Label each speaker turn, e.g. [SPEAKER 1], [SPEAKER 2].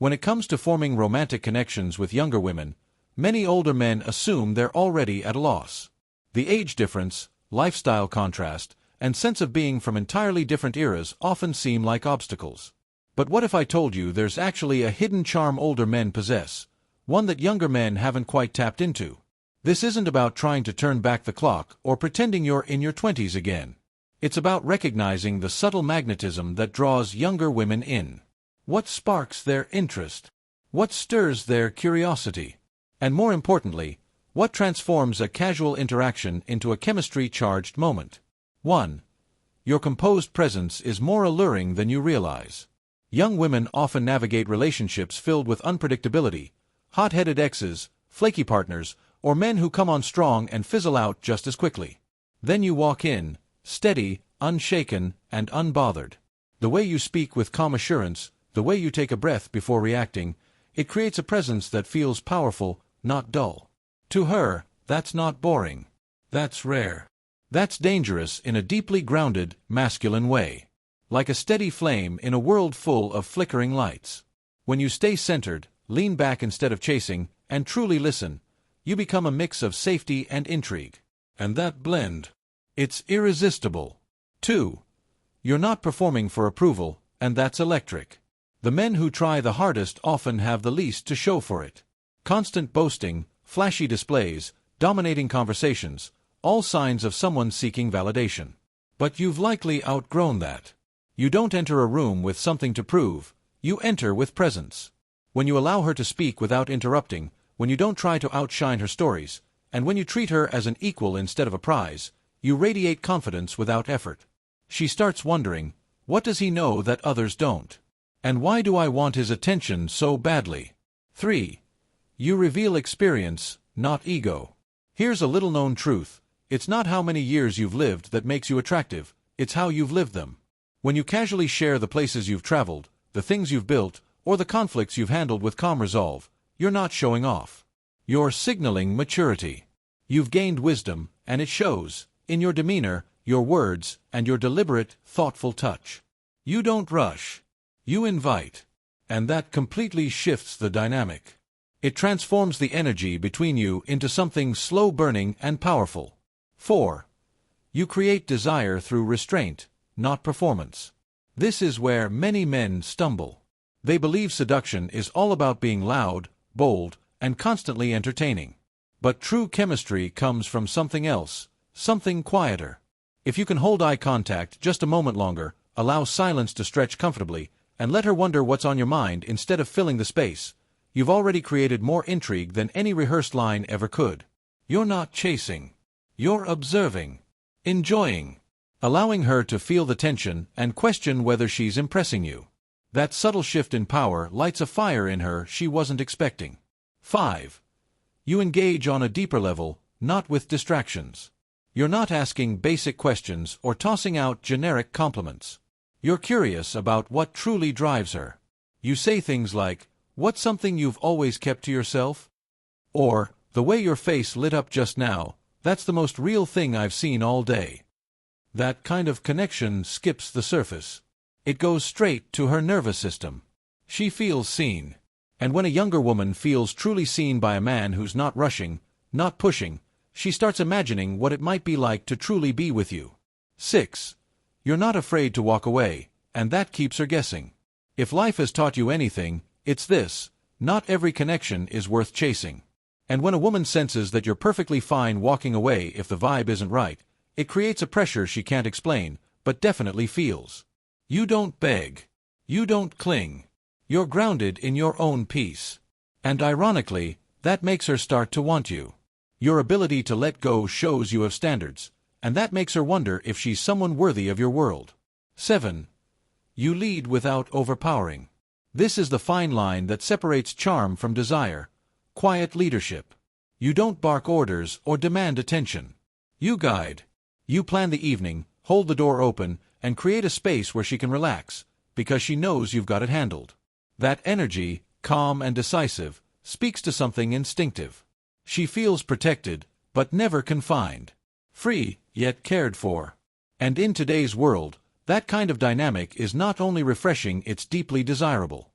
[SPEAKER 1] When it comes to forming romantic connections with younger women, many older men assume they're already at a loss. The age difference, lifestyle contrast, and sense of being from entirely different eras often seem like obstacles. But what if I told you there's actually a hidden charm older men possess, one that younger men haven't quite tapped into? This isn't about trying to turn back the clock or pretending you're in your 20s again. It's about recognizing the subtle magnetism that draws younger women in. What sparks their interest? What stirs their curiosity? And more importantly, what transforms a casual interaction into a chemistry-charged moment? 1. Your composed presence is more alluring than you realize. Young women often navigate relationships filled with unpredictability, hot-headed exes, flaky partners, or men who come on strong and fizzle out just as quickly. Then you walk in, steady, unshaken, and unbothered. The way you speak with calm assurance, the way you take a breath before reacting, it creates a presence that feels powerful, not dull. To her, that's not boring. That's rare. That's dangerous in a deeply grounded, masculine way. Like a steady flame in a world full of flickering lights. When you stay centered, lean back instead of chasing, and truly listen, you become a mix of safety and intrigue. And that blend, it's irresistible. 2. You're not performing for approval, and that's electric. The men who try the hardest often have the least to show for it. Constant boasting, flashy displays, dominating conversations, all signs of someone seeking validation. But you've likely outgrown that. You don't enter a room with something to prove, you enter with presence. When you allow her to speak without interrupting, when you don't try to outshine her stories, and when you treat her as an equal instead of a prize, you radiate confidence without effort. She starts wondering, what does he know that others don't? And why do I want his attention so badly? 3. You reveal experience, not ego. Here's a little-known truth. It's not how many years you've lived that makes you attractive, it's how you've lived them. When you casually share the places you've traveled, the things you've built, or the conflicts you've handled with calm resolve, you're not showing off. You're signaling maturity. You've gained wisdom, and it shows, in your demeanor, your words, and your deliberate, thoughtful touch. You don't rush. You invite. And that completely shifts the dynamic. It transforms the energy between you into something slow-burning and powerful. 4. You create desire through restraint, not performance. This is where many men stumble. They believe seduction is all about being loud, bold, and constantly entertaining. But true chemistry comes from something else, something quieter. If you can hold eye contact just a moment longer, allow silence to stretch comfortably, and let her wonder what's on your mind instead of filling the space, you've already created more intrigue than any rehearsed line ever could. You're not chasing. You're observing. Enjoying. Allowing her to feel the tension and question whether she's impressing you. That subtle shift in power lights a fire in her she wasn't expecting. 5. You engage on a deeper level, not with distractions. You're not asking basic questions or tossing out generic compliments. You're curious about what truly drives her. You say things like, "What's something you've always kept to yourself?" Or, "The way your face lit up just now, that's the most real thing I've seen all day." That kind of connection skips the surface. It goes straight to her nervous system. She feels seen. And when a younger woman feels truly seen by a man who's not rushing, not pushing, she starts imagining what it might be like to truly be with you. 6. You're not afraid to walk away, and that keeps her guessing. If life has taught you anything, it's this: not every connection is worth chasing. And when a woman senses that you're perfectly fine walking away if the vibe isn't right, it creates a pressure she can't explain, but definitely feels. You don't beg. You don't cling. You're grounded in your own peace. And ironically, that makes her start to want you. Your ability to let go shows you have standards, and that makes her wonder if she's someone worthy of your world. 7. You lead without overpowering. This is the fine line that separates charm from desire. Quiet leadership. You don't bark orders or demand attention. You guide. You plan the evening, hold the door open, and create a space where she can relax, because she knows you've got it handled. That energy, calm and decisive, speaks to something instinctive. She feels protected, but never confined. Free, yet cared for. And in today's world, that kind of dynamic is not only refreshing, it's deeply desirable.